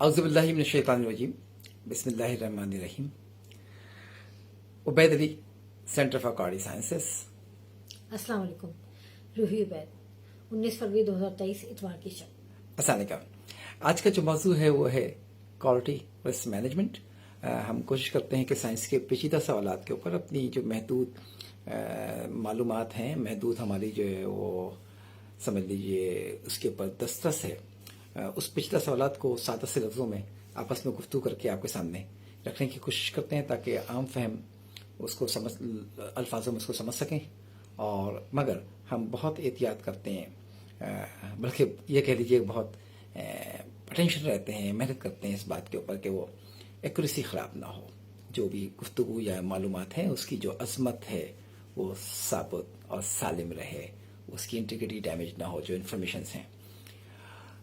اعوذ باللہ من الشیطان الرجیم بسم اللہ الرحمن الرحیم. عبید علی, سینٹر فار کارڈی سائنسز. السلام علیکم. روحی عبید. 19 فروری 2023 اتوار کی شب. السلام علیکم. آج کا جو موضوع ہے وہ ہے کوالٹی رسک مینجمنٹ. ہم کوشش کرتے ہیں کہ سائنس کے پیچیدہ سوالات کے اوپر اپنی جو محدود معلومات ہیں, محدود ہماری جو ہے وہ سمجھ لیجیے اس کے اوپر دسترس ہے, اس پیچیدہ سوالات کو سادہ سے لفظوں میں آپس میں گفتگو کر کے آپ کے سامنے رکھنے کی کوشش کرتے ہیں تاکہ عام فہم اس کو الفاظوں میں اس کو سمجھ سکیں. اور مگر ہم بہت احتیاط کرتے ہیں, بلکہ یہ کہہ لیجیے بہت اٹینشن رہتے ہیں, محنت کرتے ہیں اس بات کے اوپر کہ وہ ایکوریسی خراب نہ ہو. جو بھی گفتگو یا معلومات ہیں اس کی جو عظمت ہے وہ ثابت اور سالم رہے, اس کی انٹیگریٹی ڈیمیج نہ ہو. جو انفارمیشنز ہیں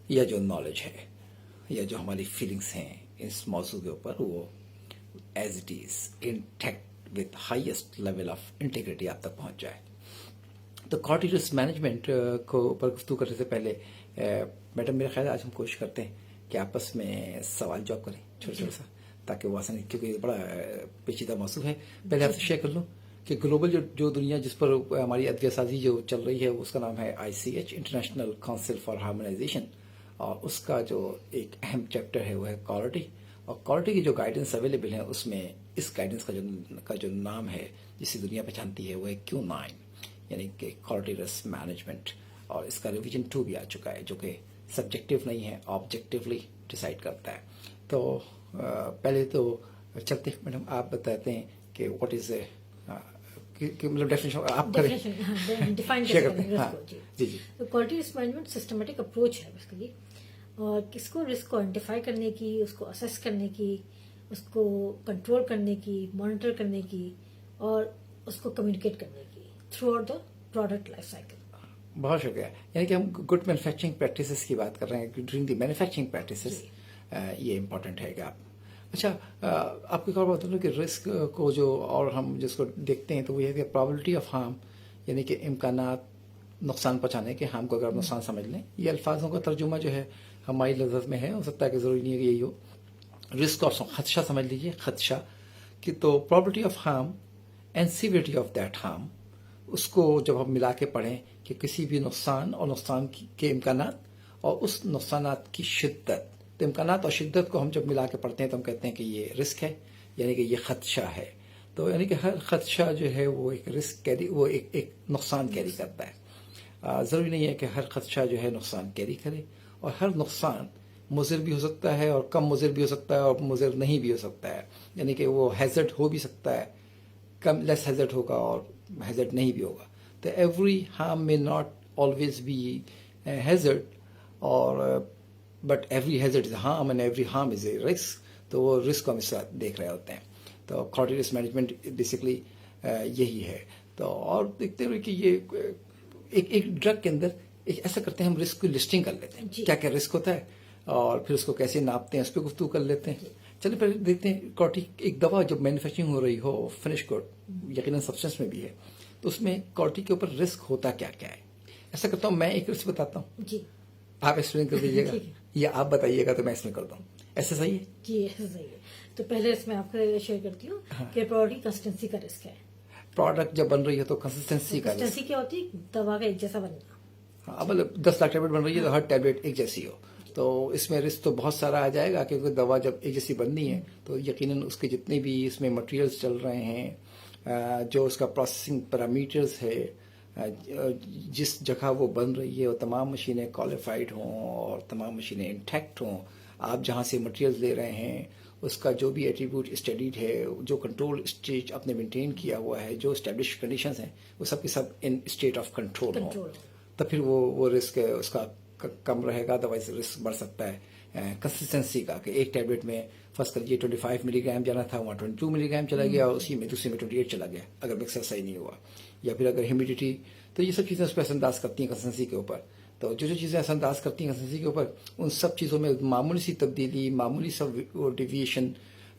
یا جو نالج ہے یا جو ہماری فیلنگس ہیں اس موضوع کے اوپر وہ as it is intact with highest level of integrity آپ تک پہنچ جائے. تو کوالٹی رسک مینجمنٹ کو اوپر گفتگو کرنے سے پہلے میڈم میرا خیال آج ہم کوشش کرتے ہیں کہ آپس میں سوال جواب کریں چھوٹا چھوٹا سا, تاکہ وہ آسانی, کیونکہ بڑا پیچیدہ موضوع ہے. پہلے آپ سے شیئر کر لوں کہ گلوبل جو دنیا جس پر ہماری ادویہ سازی جو چل رہی ہے اس کا نام ہے ICH, international council for harmonisation, اور اس کا جو ایک اہم چیپٹر ہے وہ ہے کوالٹی. اور کوالٹی کی جو گائیڈنس اویلیبل ہیں اس میں اس گائیڈنس کا جو نام ہے جسے دنیا پہچانتی ہے وہ ہے Q9, یعنی کہ کوالٹی رسک مینجمنٹ. اور اس کا ریویژن 2 بھی آ چکا ہے جو کہ سبجیکٹو نہیں ہے, آبجیکٹیولی ڈیسائیڈ کرتا ہے. تو پہلے تو چلتے میڈم آپ بتاتے ہیں کہ واٹ از مطلب ڈیفینیشن آپ کریں, ڈیفائن شیئر کرتے کریں ہیں. ہاں جی جی. Quality risk management systematic approach ہے بیسیکلی, اور کس کو رسک کو آئیڈینٹیفائی کرنے کی, اس کو اسیس کرنے کی, اس کو کنٹرول کرنے کی, مانیٹر کرنے کی, اور اس کو کمیونیکیٹ کرنے کی through out the product life cycle. بہت شکریہ. یعنی کہ ہم گڈ مینوفیکچرنگ پریکٹسز کی بات کر رہے ہیں ڈیورنگ دی مینوفیکچرنگ پریکٹسز. یہ امپورٹنٹ ہے کہ آپ اچھا آپ کو ایک اور بات بتاؤں کہ رسک کو جو اور ہم جس کو دیکھتے ہیں تو وہ یہ کہ پرابلٹی آف ہارم, یعنی کہ امکانات نقصان پہنچانے کے, ہارم کو اگر آپ نقصان سمجھ لیں. یہ الفاظوں کا ترجمہ جو ہے ہماری لفظ میں ہے, ہو سکتا ہے کہ ضروری نہیں ہے کہ یہی ہو. رسک اور خدشہ سمجھ لیجیے, خدشہ کہ تو probability of harm and severity of that harm, اس کو جب ہم ملا کے پڑھیں کہ کسی بھی نقصان اور نقصان کے امکانات اور اس نقصانات کی شدت, تو امکانات اور شدت کو ہم جب ملا کے پڑھتے ہیں تو ہم کہتے ہیں کہ یہ رسک ہے, یعنی کہ یہ خدشہ ہے. تو یعنی کہ ہر خدشہ جو ہے وہ ایک رسک کیری, وہ ایک نقصان کیری کرتا ہے. ضروری نہیں ہے کہ ہر خدشہ جو ہے نقصان کیری کرے, اور ہر نقصان مضر بھی ہو سکتا ہے اور کم مضر بھی ہو سکتا ہے اور مضر نہیں بھی ہو سکتا ہے. یعنی کہ وہ ہیزرڈ ہو بھی سکتا ہے, کم لیس ہیزرڈ ہوگا اور ہیزرڈ نہیں بھی ہوگا. تو ایوری ہارم میں ناٹ آلویز بی ہیزرڈ, اور but every hazard is a harm and every harm is a risk. تو وہ رسک کو ہم اس طرح دیکھ رہے ہوتے ہیں. تو کوالٹی رسک مینجمنٹ بیسکلی یہی ہے. تو اور دیکھتے ہوئے کہ یہ ایک ڈرگ کے اندر ایسا کرتے ہیں, ہم رسک کی لسٹنگ کر لیتے ہیں کیا کیا رسک ہوتا ہے اور پھر اس کو کیسے ناپتے ہیں, اس پہ گفتگو کر لیتے ہیں. چلیں پہلے دیکھتے ہیں کوالٹی. ایک دوا جب مینوفیکچرنگ ہو رہی ہو, فنش گڈ یقیناً سبسٹنس میں بھی ہے, تو اس میں کوالٹی کے اوپر رسک ہوتا کیا کیا ہے. ایسا کرتا ہوں میں ایک رسک بتاتا ہوں, جی آپ ایکسپلین کر دیجیے گا یا آپ بتائیے گا تو میں ایکسپلین کرتا ہوں. ایسا صحیح ہے؟ جی ایسا صحیح ہے. تو پہلے اس میں آپ کو شیئر کرتی ہوں کہ پروڈکٹ کنسسٹنسی کا رسک ہے. پروڈکٹ جب بن رہی ہے تو کنسسٹنسی کا کنسسٹنسی کیا ہوتی ہے؟ دوا کا ایک جیسا بننا. ہاں, مطلب 10 لاکھ ٹیبلٹ بن رہی ہے تو ہر ٹیبلٹ ایک جیسی ہو, تو اس میں رسک تو بہت سارا آ جائے گا, کیونکہ دوا جب ایک جیسی بننی ہے تو یقیناً اس کے جتنے بھی اس میں مٹیریلز چل رہے ہیں, جو اس کا پروسیسنگ پیرامیٹرز ہے, جس جگہ وہ بن رہی ہے وہ تمام مشینیں کوالیفائڈ ہوں اور تمام مشینیں انٹیکٹ ہوں. آپ جہاں سے مٹیریلز لے رہے ہیں اس کا جو بھی ایٹریبیوٹ اسٹڈیڈ ہے, جو کنٹرول اسٹیج آپ نے مینٹین کیا ہوا ہے, جو اسٹیبلش کنڈیشنز ہیں وہ سب کے سب ان اسٹیٹ آف کنٹرول ہوں, تو پھر وہ رسک اس کا کم رہے گا. ادروائز رسک بڑھ سکتا ہے کنسسٹنسی کا, کہ ایک ٹیبلٹ میں فرض کر لیجیے 25 ملی گرام جانا تھا, وہاں 22 ملی گرام چلا گیا, اور اسی میں دوسرے میں 28 چلا گیا اگر مکسر صحیح نہیں ہوا. یا پھر اگر ہیومیڈیٹی, تو یہ سب چیزیں اس پہ اثر انداز کرتی ہیں کنسسٹنسی کے اوپر. تو جو چیزیں اثر انداز کرتی ہیں کنسسٹنسی کے اوپر, ان سب چیزوں میں معمولی سی تبدیلی, معمولی سا ڈیویشن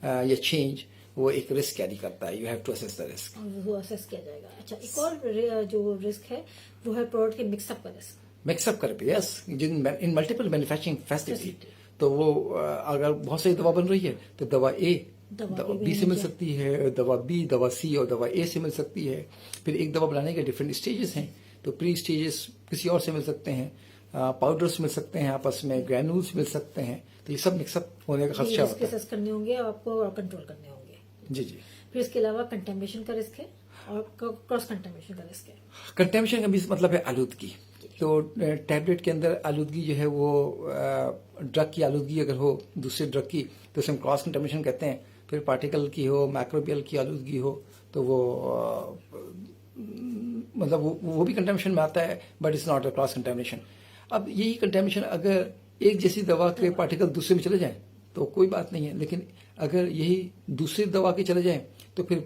یا چینج وہ ایک رسک کیری کرتا ہے. You have to assess the risk, وہ اسیس کیا جائے گا. اچھا, ایک اور جو رسک ہے وہ ہے پروڈکٹ کے مکس اپ کا رسک. مکس اپ کر پہ, یس, ان ملٹیپل مینوفیکچرنگ فیسلٹی. تو وہ اگر بہت ساری دوا بن رہی ہے تو دوا اے دوا بی سے مل سکتی ہے، دوا بی، دوا سی اور دوا اے سے مل سکتی ہے. پھر ایک دوا بنانے کے ڈفرینٹ اسٹیجز ہیں، تو پری اسٹیجز کسی اور سے مل سکتے ہیں، پاؤڈرز مل سکتے ہیں آپس میں، گرینولز مل سکتے ہیں. تو یہ سب مکس اپ ہونے کا خدشہ ہوتا ہے. رسک کرنے ہوں گے آپ کو اور کنٹرول کرنے ہوں گے. جی جی. پھر اس کے علاوہ کنٹامینیشن کا رسک ہے اور کراس کنٹامینیشن کا رسک ہے. کنٹامینیشن کا بھی مطلب ہے آلودگی. تو ٹیبلٹ کے اندر آلودگی جو ہے وہ ڈرگ کی آلودگی اگر ہو دوسرے ڈرگ کی تو اسے ہم کراس کنٹامینیشن کہتے ہیں. پھر پارٹیکل کی ہو، مائکروبیل کی آلودگی ہو تو وہ مطلب وہ بھی کنٹامینیشن میں آتا ہے، but it's not a cross contamination. اب یہی کنٹامینیشن اگر ایک جیسی دوا کے پارٹیکل دوسرے میں چلے جائیں تو کوئی بات نہیں ہے، لیکن اگر یہی دوسری دوا کے چلے جائیں تو پھر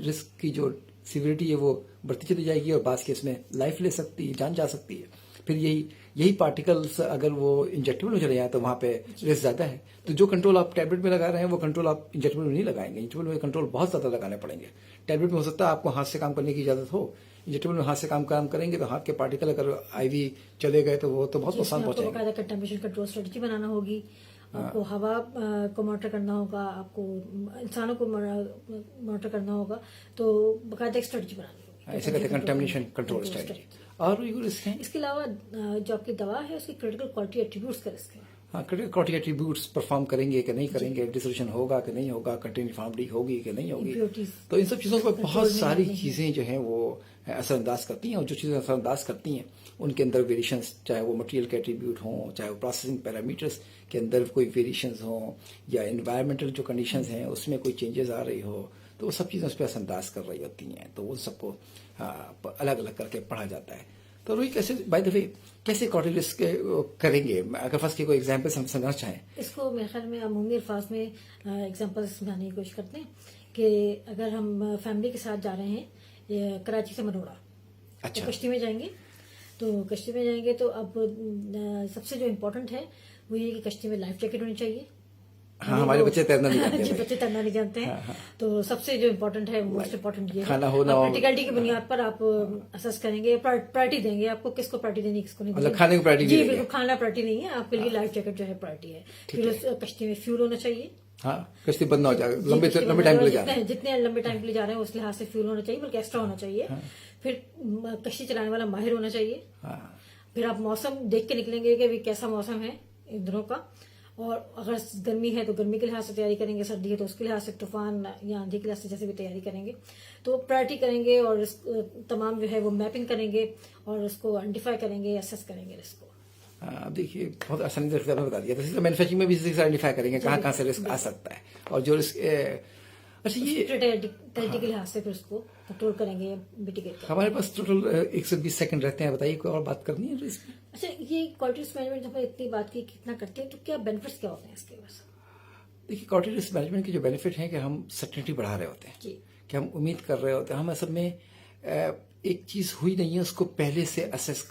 رسک کی جو سیوریٹی ہے وہ بڑھتی چلی جائے گی اور بعض کیس میں لائف لے سکتی ہے، جان جا سکتی ہے. پھر یہی پارٹیکلس اگر وہ انجیکٹیبل میں چلے جائیں تو وہاں پہ رسک زیادہ ہے. تو جو کنٹرول آپ ٹیبلٹ میں لگا رہے ہیں وہ کنٹرول آپ انجیکٹیبل میں نہیں لگائیں گے. انجیکٹیبل میں کنٹرول بہت زیادہ لگانے پڑیں گے. ٹیبلٹ میں ہو سکتا ہے آپ کو ہاتھ سے کام کرنے کی اجازت ہو، انجیکٹیبل میں ہاتھ سے کام کریں گے تو ہاتھ کے پارٹیکل اگر آئی وی چلے گئے تو وہ تو بہت نقصان پہنچائیں گے. باقاعدہ کنٹامینیشن کنٹرول اسٹریٹجی بنانا ہوگی. آپ کو ہوا کو مانیٹر کرنا ہوگا، آپ کو انسانوں کو مانیٹر کرنا ہوگا. تو باقاعدہ ایک اسٹریٹجی بنانی ہوگی. ایسے کہتے ہیں کنٹامینیشن کنٹرول اسٹریٹجی. اور بھی رسک ہیں اس کے علاوہ جو آپ کی دوا ہے اس کی کریٹیکل کوالٹی ایٹریبیوٹس کا رسک ہے. ہاں، کوالٹی ایٹریبیوٹس پرفارم کریں گے کہ نہیں کریں گے، ڈسولوشن ہوگا کہ نہیں ہوگا، کنٹینیوٹی ہوگی کہ نہیں ہوگی. تو ان سب چیزوں پر بہت ساری چیزیں جو ہیں وہ اثر انداز کرتی ہیں. اور جو چیزیں اثر انداز کرتی ہیں ان کے اندر ویریشنز، چاہے وہ مٹیریل کے ایٹریبیوٹ ہوں، چاہے وہ پروسیسنگ پیرامیٹرز کے اندر کوئی ویریشنز ہوں، یا انوائرمنٹل جو کنڈیشنز ہیں اس میں کوئی چینجز آ رہی ہو، تو وہ سب چیزیں اس پہ اثر انداز کر رہی ہوتی ہیں. تو ان سب کو الگ الگ کر کے پڑھا جاتا ہے. تو روہی کیسے بائی دا وے کیسے کوالٹی رسک کریں گے؟ اگر فرض کی کوئی ایگزامپل ہم سمجھنا چاہیں. اس کو میرے خیال میں عمومی الفاظ میں ایگزامپل سمجھانے کی کوشش کرتے ہیں کہ اگر ہم فیملی کے ساتھ جا رہے ہیں کراچی سے منوڑا، اچھا، کشتی میں جائیں گے تو اب سب سے جو امپورٹنٹ ہے وہ یہ کہ کشتی میں لائف جیکٹ ہونی چاہیے. ہاں، ہمارے بچے تیرنا نہیں جانتے. جی، بچے تیرنا نہیں جانتے ہیں. تو سب سے جو امپورٹنٹ ہے، موسٹ امپورٹنٹ یہ کھانا ہونا، پریکٹیکلٹی کی بنیاد پر آپ اسس کریں گے، پرائرٹی دیں گے. آپ کو کس کو پرائرٹی دینی، کس کو نہیں دینی. مطلب کھانے کو پرائرٹی جی بالکل، کھانا پرائرٹی نہیں ہے آپ کے لیے، لائف جیکٹ جو ہے پرائرٹی ہے. پھر اس کشتی میں فیول ہونا چاہیے. ہاں، کشتی بند نہ ہو جائے، لمبے ٹائم کے لیے جا رہے ہیں، جتنے لمبے ٹائم کے لیے جا رہے ہیں اس لحاظ سے فیول ہونا چاہیے، بلکہ ایکسٹرا ہونا چاہیے. پھر کشتی چلانے والا ماہر ہونا چاہیے. پھر آپ موسم دیکھ کے نکلیں گے کہ ابھی کیسا موسم ہے ان دنوں کا، اور اگر گرمی ہے تو گرمی کے لحاظ سے تیاری کریں گے، سردی ہے تو اس کے لحاظ سے، طوفان یا آندھی کے لحاظ سے جیسے بھی تیاری کریں گے. تو پرائرٹی کریں گے اور اس تمام جو ہے وہ میپنگ کریں گے اور اس کو آئیڈینٹیفائی کریں گے، اسیس کریں گے رسک کو. اب دیکھیے بہت آسانی سے بتا دیا. مینوفیکچرنگ میں بھی آئیڈینٹیفائی کریں گے کہاں سے رسک آ سکتا ہے، اور جو رسک اچھا یہ کے لحاظ سے پھر اس کو کنٹرول کریں گے، میٹیگیٹ. ہمارے پاس ٹوٹل 120 سیکنڈ رہتے ہیں. بتائیے کوئی اور بات کرنی ہے اس میں؟ اچھا، یہ کوالٹی رسک مینجمنٹ جب اتنی بات کی کتنا کرتے ہیں تو کیا بینیفٹس کیا ہوتے ہیں اس کے پاس؟ دیکھیے کوالٹی رسک مینجمنٹ کے جو بینیفٹ ہیں کہ ہم سرٹنٹی بڑھا رہے ہوتے ہیں، کہ ہم امید کر رہے ہوتے ہیں. ہم اصل میں ایک چیز ہوئی نہیں ہے اس کو پہلے سے اسیس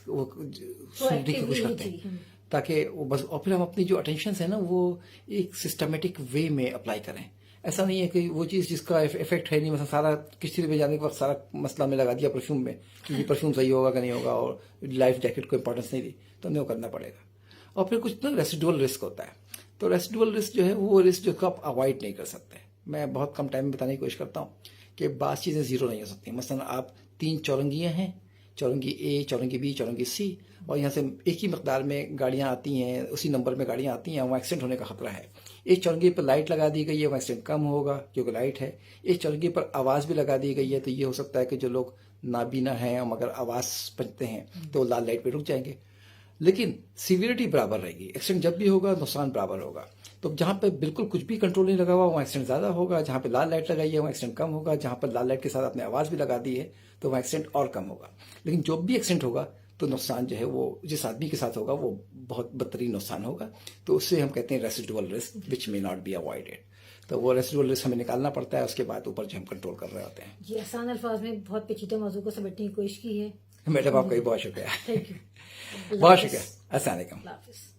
سننے کی کوشش کرتے ہیں، تاکہ وہ بس، اور پھر ہم اپنی جو اٹینشنس ہیں نا وہ ایک سسٹمیٹک وے میں اپلائی کریں. ایسا نہیں ہے کہ وہ چیز جس کا افیکٹ ہے نہیں، مثلا سارا کشتی میں جانے کے وقت سارا مسئلہ میں لگا دیا پرفیوم میں کہ یہ پرفیوم صحیح ہوگا کہ نہیں ہوگا، اور لائف جیکٹ کو امپورٹنس نہیں دی، تو ہمیں وہ کرنا پڑے گا. اور پھر کچھ نا ریسیڈول رسک ہوتا ہے. تو ریسیڈول رسک جو ہے وہ رسک جو آپ اوائڈ نہیں کر سکتے. میں بہت کم ٹائم میں بتانے کی کوشش کرتا ہوں کہ بعض چیزیں زیرو نہیں ہو سکتی. مثلا آپ 3 چورنگیاں ہیں، چورنگی اے، چورنگی بی، چورنگی سی، اور یہاں سے ایک ہی مقدار میں گاڑیاں آتی ہیں، اسی نمبر میں گاڑیاں آتی ہیں، وہاں ایکسیڈنٹ ہونے کا خطرہ ہے. ایک چورنگی پر لائٹ لگا دی گئی ہے، وہاں ایکسیڈنٹ کم ہوگا کیونکہ لائٹ ہے. ایک چورنگی پر آواز بھی لگا دی گئی ہے، تو یہ ہو سکتا ہے کہ جو لوگ نابینا ہیں مگر آواز پہنچتے ہیں تو وہ لال لائٹ پہ رک جائیں گے. لیکن سیویرٹی برابر رہے گی، ایکسیڈنٹ جب بھی ہوگا نقصان برابر ہوگا. تو جہاں پہ بالکل کچھ بھی کنٹرول نہیں لگا ہوا وہاں ایکسیڈنٹ زیادہ ہوگا، جہاں پہ لال لائٹ لگائی ہے وہاں ایکسیڈنٹ کم ہوگا، جہاں پر لال لائٹ کے ساتھ آپ نے آواز بھی لگا دی ہے تو وہاں ایکسیڈنٹ اور کم ہوگا. لیکن جو بھی ایکسیڈنٹ ہوگا تو نقصان جو ہے وہ جس آدمی کے ساتھ ہوگا وہ بہت بدترین نقصان ہوگا. تو اس سے ہم کہتے ہیں ریسیڈول رسک وچ میں ناٹ بی اوائڈیڈ. تو وہ ریسیڈول رسک ہمیں نکالنا پڑتا ہے، اس کے بعد اوپر جو ہم کنٹرول کر رہے ہوتے ہیں. جی، آسان الفاظ میں بہت پیچیدہ موضوع کو سمیٹنے کی کوشش کی ہے. میڈم آپ کا بھی بہت شکریہ. Thank you. بہت شکریہ. السلام علیکم. اللہ حافظ.